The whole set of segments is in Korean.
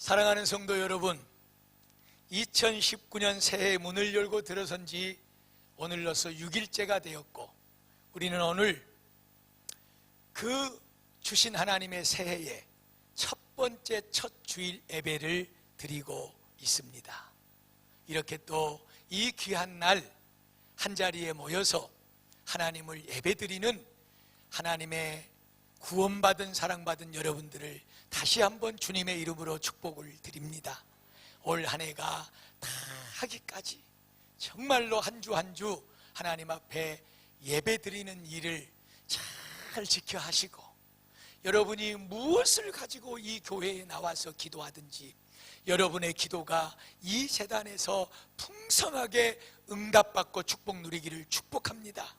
사랑하는 성도 여러분, 2019년 새해 문을 열고 들어선 지 오늘로서 6일째가 되었고, 우리는 오늘 그 주신 하나님의 새해의 첫 번째 첫 주일 예배를 드리고 있습니다. 이렇게 또 이 귀한 날 한자리에 모여서 하나님을 예배드리는 하나님의 구원받은 사랑받은 여러분들을 다시 한번 주님의 이름으로 축복을 드립니다. 올 한 해가 다 하기까지 정말로 한 주 한 주 하나님 앞에 예배드리는 일을 잘 지켜 하시고, 여러분이 무엇을 가지고 이 교회에 나와서 기도하든지 여러분의 기도가 이 재단에서 풍성하게 응답받고 축복 누리기를 축복합니다.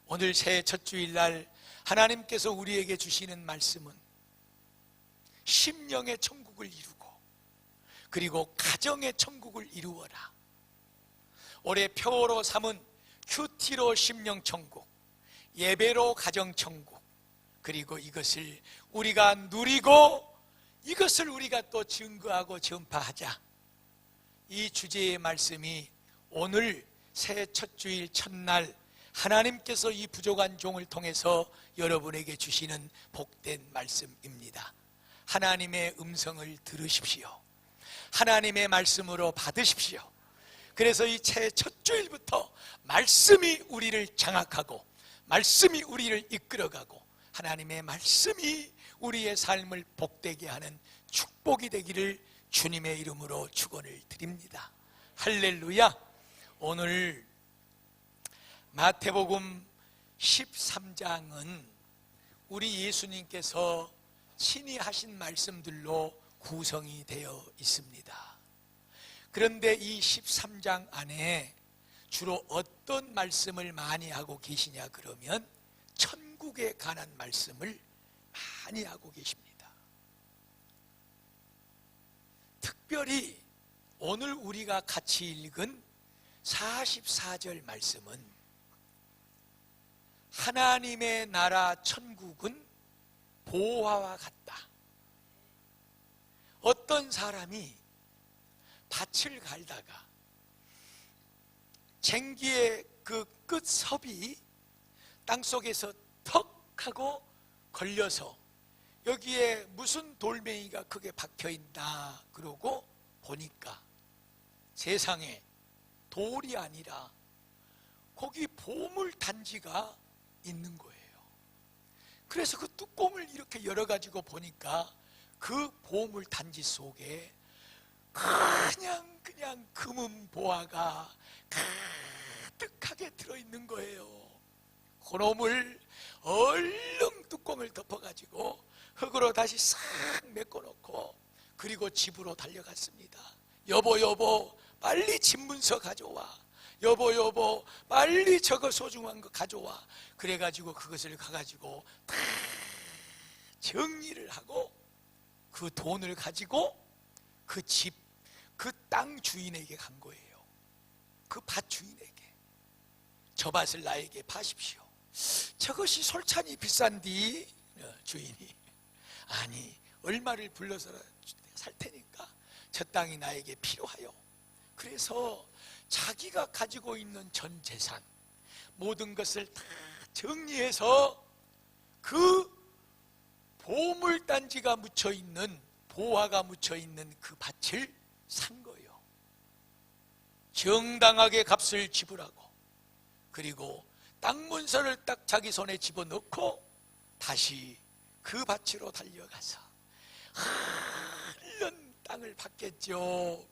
오늘 새해 첫 주일날 하나님께서 우리에게 주시는 말씀은 심령의 천국을 이루고 그리고 가정의 천국을 이루어라. 올해 표어로 삼은 큐티로 심령 천국, 예배로 가정 천국, 그리고 이것을 우리가 누리고 이것을 우리가 또 증거하고 전파하자. 이 주제의 말씀이 오늘 새해 첫 주일 첫날 하나님께서 이 부족한 종을 통해서 여러분에게 주시는 복된 말씀입니다. 하나님의 음성을 들으십시오. 하나님의 말씀으로 받으십시오. 그래서 이 새해 첫 주일부터 말씀이 우리를 장악하고 말씀이 우리를 이끌어가고 하나님의 말씀이 우리의 삶을 복되게 하는 축복이 되기를 주님의 이름으로 축원을 드립니다. 할렐루야. 오늘 마태복음 13장은 우리 예수님께서 친히 하신 말씀들로 구성이 되어 있습니다. 그런데 이 13장 안에 주로 어떤 말씀을 많이 하고 계시냐 그러면 천국에 관한 말씀을 많이 하고 계십니다. 특별히 오늘 우리가 같이 읽은 44절 말씀은 하나님의 나라 천국은 보화와 같다. 어떤 사람이 밭을 갈다가 쟁기의 그 끝섭이 땅속에서 턱 하고 걸려서 여기에 무슨 돌멩이가 크게 박혀있나 그러고 보니까 세상에 돌이 아니라 거기 보물단지가 있는 거예요. 그래서 그 뚜껑을 이렇게 열어가지고 보니까 그 보물단지 속에 그냥 금은 보화가 가득하게 들어있는 거예요. 그놈을 얼른 뚜껑을 덮어가지고 흙으로 다시 싹 메꿔놓고 그리고 집으로 달려갔습니다. 여보 빨리 집문서 가져와. 여보 빨리 저거 소중한 거 가져와. 그래가지고 그것을 가가지고 다 정리를 하고 그 돈을 가지고 그 집, 그 땅 주인에게 간 거예요. 그 밭 주인에게. 저 밭을 나에게 파십시오. 저것이 솔찬히 비싼디? 주인이 아니 얼마를 불러서 살 테니까 저 땅이 나에게 필요하여. 그래서 자기가 가지고 있는 전 재산 모든 것을 다 정리해서 그 보물단지가 묻혀있는 보화가 묻혀있는 그 밭을 산 거예요. 정당하게 값을 지불하고 그리고 땅 문서를 딱 자기 손에 집어넣고 다시 그 밭으로 달려가서 얼른 땅을 팠겠죠.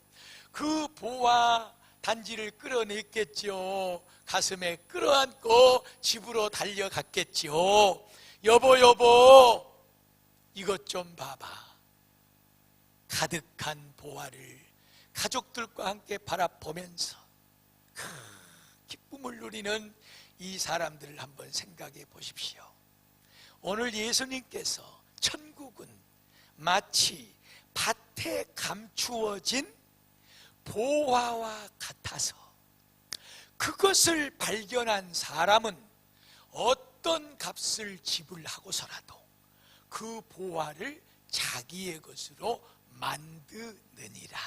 그 보화 단지를 끌어냈겠죠. 가슴에 끌어안고 집으로 달려갔겠죠. 여보 이것 좀 봐봐. 가득한 보화를 가족들과 함께 바라보면서 기쁨을 누리는 이 사람들을 한번 생각해 보십시오. 오늘 예수님께서 천국은 마치 밭에 감추어진 보화와 같아서 그것을 발견한 사람은 어떤 값을 지불하고서라도 그 보화를 자기의 것으로 만드느니라.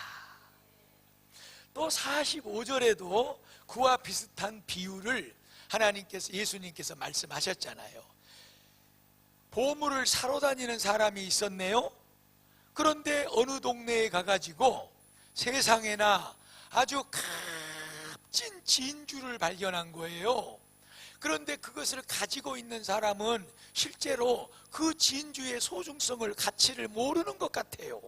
또 45절에도 그와 비슷한 비유를 예수님께서 말씀하셨잖아요. 보물을 사러 다니는 사람이 있었네요. 그런데 어느 동네에 가가지고 세상에나 아주 값진 진주를 발견한 거예요. 그런데 그것을 가지고 있는 사람은 실제로 그 진주의 소중성을, 가치를 모르는 것 같아요.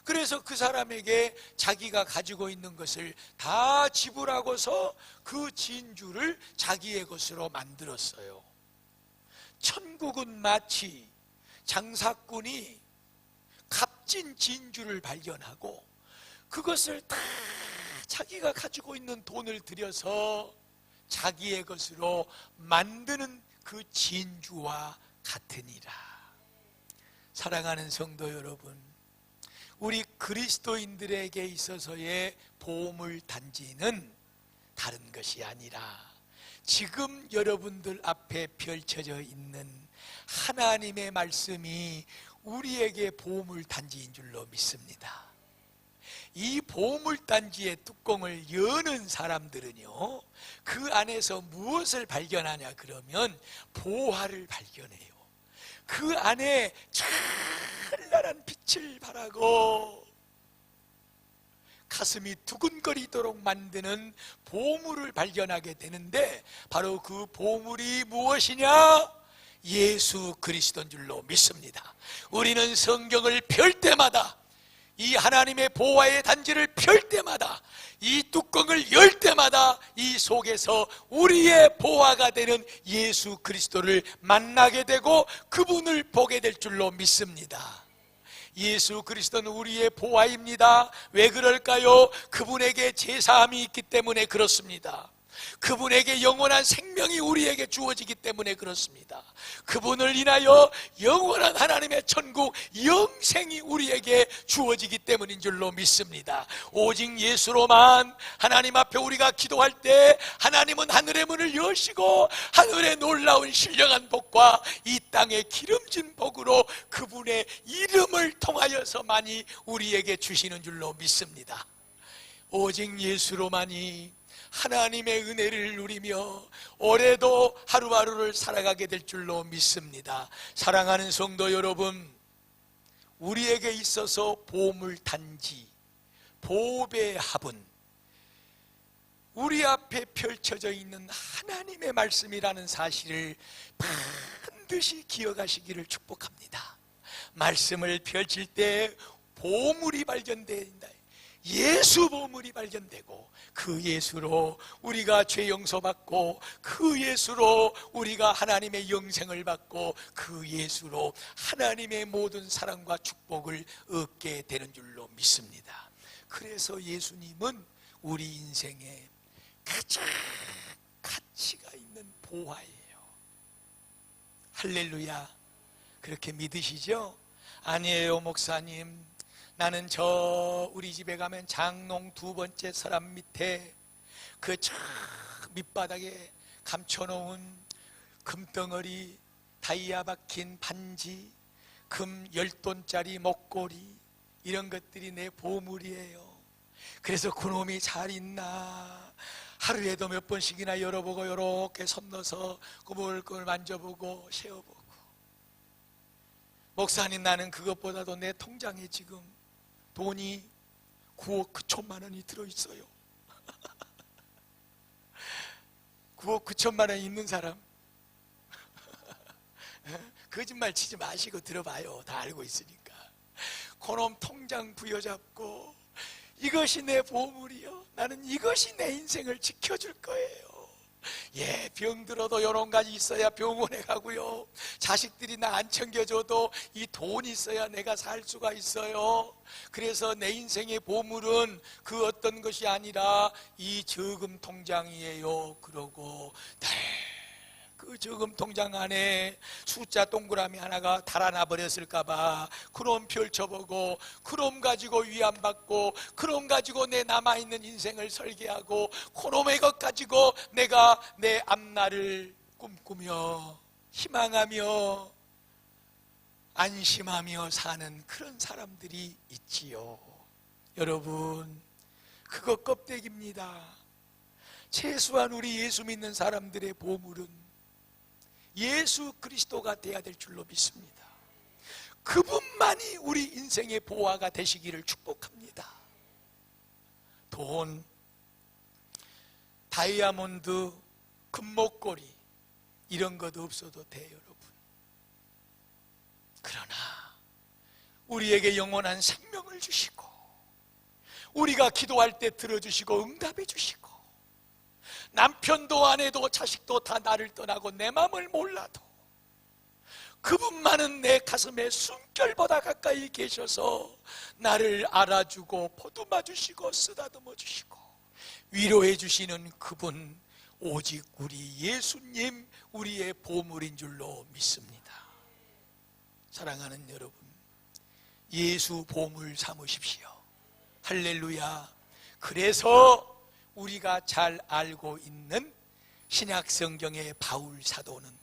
그래서 그 사람에게 자기가 가지고 있는 것을 다 지불하고서 그 진주를 자기의 것으로 만들었어요. 천국은 마치 장사꾼이 값진 진주를 발견하고 그것을 다 자기가 가지고 있는 돈을 들여서 자기의 것으로 만드는 그 진주와 같으니라. 사랑하는 성도 여러분, 우리 그리스도인들에게 있어서의 보물단지는 다른 것이 아니라 지금 여러분들 앞에 펼쳐져 있는 하나님의 말씀이 우리에게 보물단지인 줄로 믿습니다. 이 보물단지의 뚜껑을 여는 사람들은요, 그 안에서 무엇을 발견하냐 그러면 보화를 발견해요. 그 안에 찬란한 빛을 발하고 가슴이 두근거리도록 만드는 보물을 발견하게 되는데, 바로 그 보물이 무엇이냐? 예수 그리스도인 줄로 믿습니다. 우리는 성경을 펼 때마다, 이 하나님의 보화의 단지를 펼 때마다, 이 뚜껑을 열 때마다 이 속에서 우리의 보화가 되는 예수 그리스도를 만나게 되고 그분을 보게 될 줄로 믿습니다. 예수 그리스도는 우리의 보화입니다. 왜 그럴까요? 그분에게 제사함이 있기 때문에 그렇습니다. 그분에게 영원한 생명이 우리에게 주어지기 때문에 그렇습니다. 그분을 인하여 영원한 하나님의 천국 영생이 우리에게 주어지기 때문인 줄로 믿습니다. 오직 예수로만 하나님 앞에 우리가 기도할 때 하나님은 하늘의 문을 여시고 하늘의 놀라운 신령한 복과 이 땅의 기름진 복으로 그분의 이름을 통하여서만이 우리에게 주시는 줄로 믿습니다. 오직 예수로만이 하나님의 은혜를 누리며 올해도 하루하루를 살아가게 될 줄로 믿습니다. 사랑하는 성도 여러분, 우리에게 있어서 보물단지, 보배의 합은 우리 앞에 펼쳐져 있는 하나님의 말씀이라는 사실을 반드시 기억하시기를 축복합니다. 말씀을 펼칠 때 보물이 발견된다. 예수 보물이 발견되고 그 예수로 우리가 죄 용서받고 그 예수로 우리가 하나님의 영생을 받고 그 예수로 하나님의 모든 사랑과 축복을 얻게 되는 줄로 믿습니다. 그래서 예수님은 우리 인생에 가장 가치가 있는 보화예요. 할렐루야. 그렇게 믿으시죠? 아니에요 목사님, 나는 저 우리 집에 가면 장롱 두 번째 서랍 밑에 그 저 밑바닥에 감춰놓은 금덩어리, 다이아 박힌 반지, 금 10돈짜리 목걸이, 이런 것들이 내 보물이에요. 그래서 그놈이 잘 있나 하루에도 몇 번씩이나 열어보고 이렇게 손 넣어서 그걸 만져보고 세어보고. 목사님, 나는 그것보다도 내 통장에 지금 돈이 9억 9천만 원이 들어있어요. 9억 9천만 원이 있는 사람 거짓말 치지 마시고 들어봐요. 다 알고 있으니까. 그놈 통장 부여잡고 이것이 내 보물이요, 나는 이것이 내 인생을 지켜줄 거예요. 예, 병들어도 이런 가지 있어야 병원에 가고요, 자식들이 나 안 챙겨줘도 이 돈이 있어야 내가 살 수가 있어요. 그래서 내 인생의 보물은 그 어떤 것이 아니라 이 저금 통장이에요. 그러고 그 저금 통장 안에 숫자 동그라미 하나가 달아나 버렸을까봐 그럼 펼쳐보고, 그럼 가지고 위안받고, 그럼 가지고 내 남아있는 인생을 설계하고, 그놈의 것 가지고 내가 내 앞날을 꿈꾸며 희망하며 안심하며 사는 그런 사람들이 있지요. 여러분, 그거 껍데기입니다. 최소한 우리 예수 믿는 사람들의 보물은 예수 그리스도가 되어야 될 줄로 믿습니다. 그분만이 우리 인생의 보화가 되시기를 축복합니다. 돈, 다이아몬드, 금목걸이 이런 것 없어도 돼요, 여러분. 그러나 우리에게 영원한 생명을 주시고 우리가 기도할 때 들어주시고 응답해 주시고 남편도 아내도 자식도 다 나를 떠나고 내 마음을 몰라도 그분만은 내 가슴에 숨결보다 가까이 계셔서 나를 알아주고 보듬어 주시고 쓰다듬어 주시고 위로해 주시는 그분, 오직 우리 예수님, 우리의 보물인 줄로 믿습니다. 사랑하는 여러분, 예수 보물 삼으십시오. 할렐루야. 그래서 우리가 잘 알고 있는 신약 성경의 바울 사도는,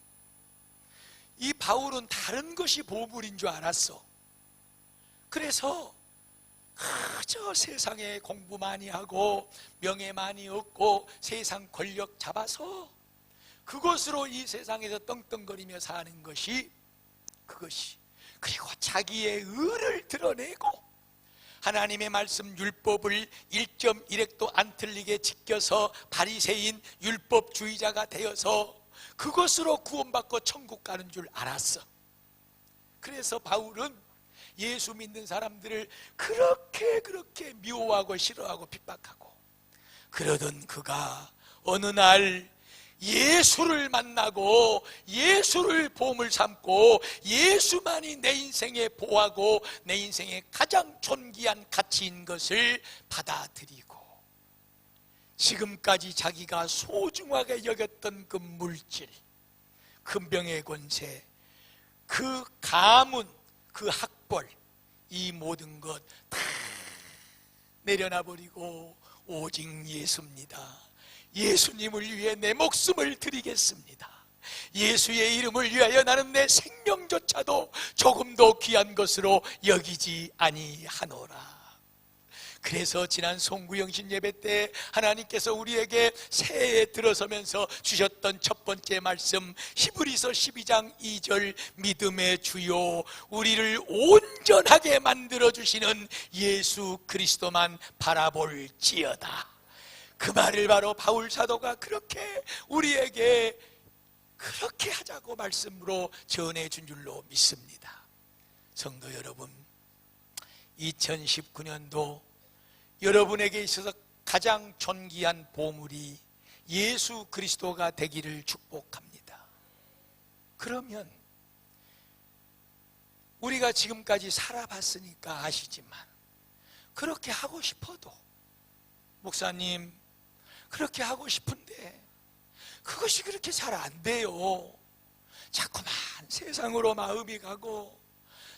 이 바울은 다른 것이 보물인 줄 알았어. 그래서 그저 세상에 공부 많이 하고 명예 많이 얻고 세상 권력 잡아서 그것으로 이 세상에서 떵떵거리며 사는 것이 그것이, 그리고 자기의 의를 드러내고 하나님의 말씀 율법을 1.1획도 안 틀리게 지켜서 바리새인 율법주의자가 되어서 그것으로 구원받고 천국 가는 줄 알았어. 그래서 바울은 예수 믿는 사람들을 그렇게 미워하고 싫어하고 핍박하고, 그러던 그가 어느 날 예수를 만나고 예수를 보물 삼고 예수만이 내 인생의 보화고 내 인생의 가장 존귀한 가치인 것을 받아들이고, 지금까지 자기가 소중하게 여겼던 그 물질, 그 병의 권세, 그 가문, 그 학벌, 이 모든 것 다 내려놔버리고 오직 예수입니다. 예수님을 위해 내 목숨을 드리겠습니다. 예수의 이름을 위하여 나는 내 생명조차도 조금도 귀한 것으로 여기지 아니하노라. 그래서 지난 송구영신 예배 때 하나님께서 우리에게 새해에 들어서면서 주셨던 첫 번째 말씀, 히브리서 12장 2절, 믿음의 주요 우리를 온전하게 만들어주시는 예수 그리스도만 바라볼지어다. 그 말을 바로 바울 사도가 그렇게 우리에게 그렇게 하자고 말씀으로 전해준 줄로 믿습니다. 성도 여러분, 2019년도 여러분에게 있어서 가장 존귀한 보물이 예수 그리스도가 되기를 축복합니다. 그러면 우리가 지금까지 살아봤으니까 아시지만, 그렇게 하고 싶어도, 목사님 그렇게 하고 싶은데 그것이 그렇게 잘 안 돼요. 자꾸만 세상으로 마음이 가고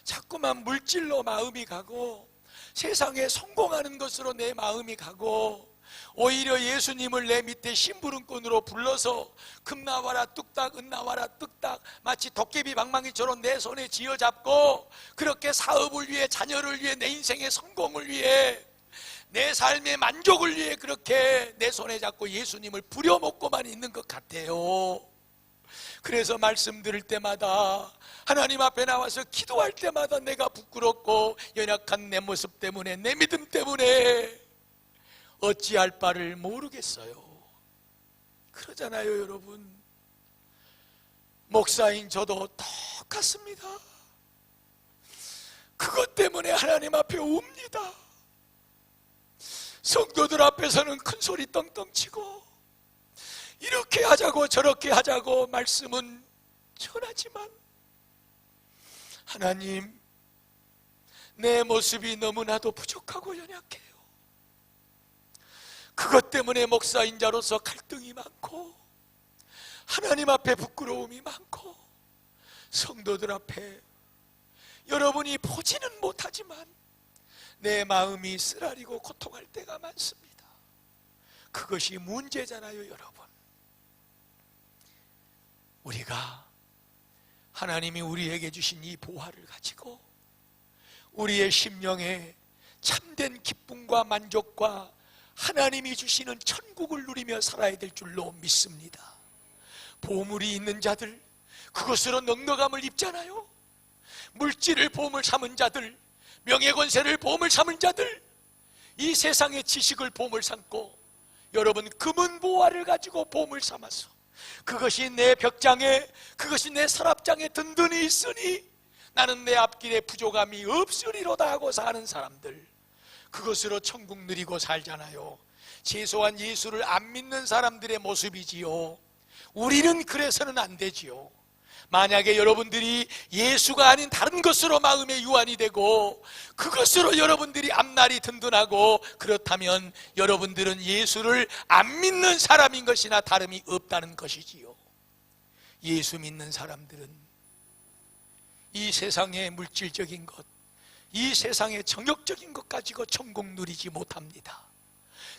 자꾸만 물질로 마음이 가고 세상에 성공하는 것으로 내 마음이 가고, 오히려 예수님을 내 밑에 심부름꾼으로 불러서 금 나와라 뚝딱, 은 나와라 뚝딱, 마치 도깨비 방망이처럼 내 손에 쥐어잡고 그렇게 사업을 위해, 자녀를 위해, 내 인생의 성공을 위해, 내 삶의 만족을 위해 그렇게 내 손에 잡고 예수님을 부려먹고만 있는 것 같아요. 그래서 말씀 들을 때마다, 하나님 앞에 나와서 기도할 때마다 내가 부끄럽고 연약한 내 모습 때문에, 내 믿음 때문에 어찌할 바를 모르겠어요. 그러잖아요, 여러분. 목사인 저도 똑같습니다. 그것 때문에 하나님 앞에 웁니다. 성도들 앞에서는 큰 소리 떵떵 치고 이렇게 하자고 저렇게 하자고 말씀은 전하지만, 하나님, 내 모습이 너무나도 부족하고 연약해요. 그것 때문에 목사인 자로서 갈등이 많고 하나님 앞에 부끄러움이 많고 성도들 앞에 여러분이 보지는 못하지만 내 마음이 쓰라리고 고통할 때가 많습니다. 그것이 문제잖아요, 여러분. 우리가 하나님이 우리에게 주신 이 보화를 가지고 우리의 심령에 참된 기쁨과 만족과 하나님이 주시는 천국을 누리며 살아야 될 줄로 믿습니다. 보물이 있는 자들, 그것으로 넉넉함을 입잖아요. 물질을 보물 삼은 자들, 명예권세를 보물 삼은 자들, 이 세상의 지식을 보물 삼고 여러분 금은 보화를 가지고 보물 삼아서 그것이 내 벽장에, 그것이 내 서랍장에 든든히 있으니 나는 내 앞길에 부족함이 없으리로다 하고 사는 사람들, 그것으로 천국 누리고 살잖아요. 최소한 예수를 안 믿는 사람들의 모습이지요. 우리는 그래서는 안 되지요. 만약에 여러분들이 예수가 아닌 다른 것으로 마음에 유한이 되고 그것으로 여러분들이 앞날이 든든하고 그렇다면 여러분들은 예수를 안 믿는 사람인 것이나 다름이 없다는 것이지요. 예수 믿는 사람들은 이 세상의 물질적인 것, 이 세상의 정욕적인 것 가지고 천국 누리지 못합니다.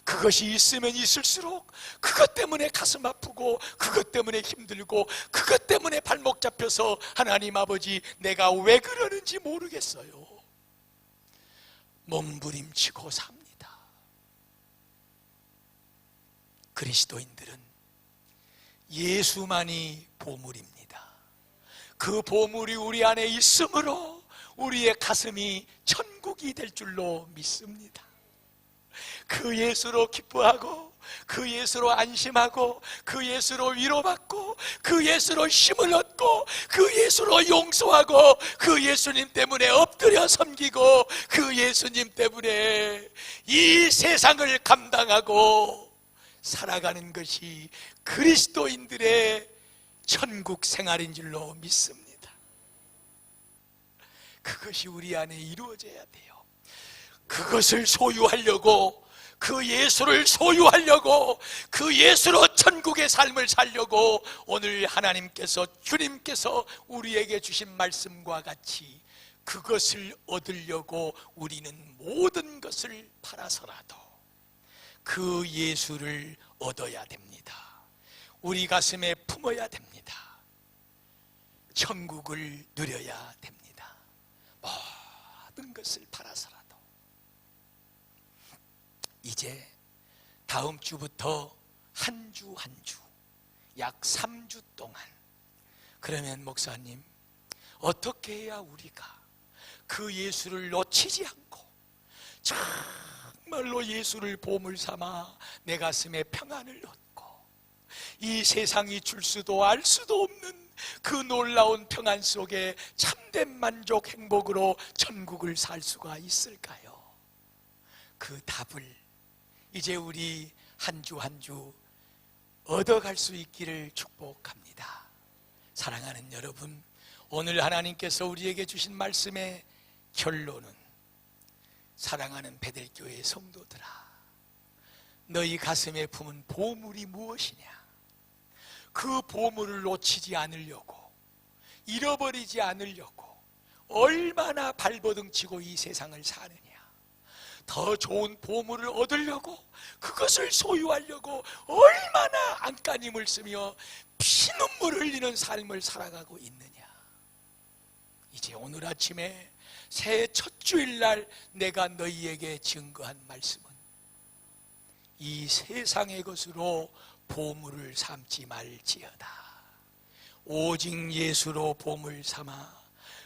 그것이 있으면 있을수록 그것 때문에 가슴 아프고 그것 때문에 힘들고 그것 때문에 발목 잡혀서 하나님 아버지 내가 왜 그러는지 모르겠어요. 몸부림치고 삽니다. 그리스도인들은 예수만이 보물입니다. 그 보물이 우리 안에 있으므로 우리의 가슴이 천국이 될 줄로 믿습니다. 그 예수로 기뻐하고 그 예수로 안심하고 그 예수로 위로받고 그 예수로 힘을 얻고 그 예수로 용서하고 그 예수님 때문에 엎드려 섬기고 그 예수님 때문에 이 세상을 감당하고 살아가는 것이 그리스도인들의 천국 생활인 줄로 믿습니다. 그것이 우리 안에 이루어져야 돼요. 그것을 소유하려고, 그 예수를 소유하려고, 그 예수로 천국의 삶을 살려고 오늘 하나님께서, 주님께서 우리에게 주신 말씀과 같이 그것을 얻으려고 우리는 모든 것을 팔아서라도 그 예수를 얻어야 됩니다. 우리 가슴에 품어야 됩니다. 천국을 누려야 됩니다. 모든 것을 팔아서라도. 이제 다음 주부터 한 주 한 주, 약 3주 동안, 그러면 목사님 어떻게 해야 우리가 그 예수를 놓치지 않고 정말로 예수를 보물 삼아 내 가슴에 평안을 얻고 이 세상이 줄 수도 알 수도 없는 그 놀라운 평안 속에 참된 만족, 행복으로 천국을 살 수가 있을까요? 그 답을 이제 우리 한 주 한 주 얻어갈 수 있기를 축복합니다. 사랑하는 여러분, 오늘 하나님께서 우리에게 주신 말씀의 결론은, 사랑하는 베델교회 성도들아, 너희 가슴에 품은 보물이 무엇이냐? 그 보물을 놓치지 않으려고, 잃어버리지 않으려고 얼마나 발버둥치고 이 세상을 사느냐? 더 좋은 보물을 얻으려고, 그것을 소유하려고 얼마나 안간힘을 쓰며 피눈물 흘리는 삶을 살아가고 있느냐? 이제 오늘 아침에 새해 첫 주일날 내가 너희에게 증거한 말씀은, 이 세상의 것으로 보물을 삼지 말지어다. 오직 예수로 보물 삼아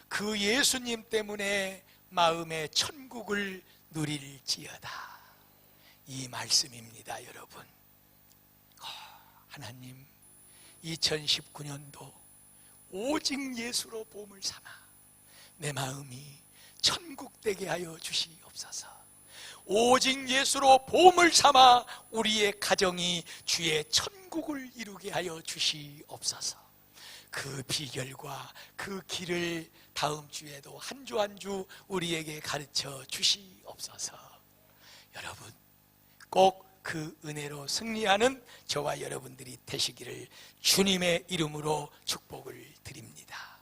그 예수님 때문에 마음의 천국을 누릴지어다. 이 말씀입니다. 여러분, 하나님 2019년도 오직 예수로 보물 삼아 내 마음이 천국 되게 하여 주시옵소서. 오직 예수로 보물 삼아 우리의 가정이 주의 천국을 이루게 하여 주시옵소서. 그 비결과 그 길을 다음 주에도 한 주 한 주 우리에게 가르쳐 주시옵소서. 여러분, 꼭 그 은혜로 승리하는 저와 여러분들이 되시기를 주님의 이름으로 축복을 드립니다.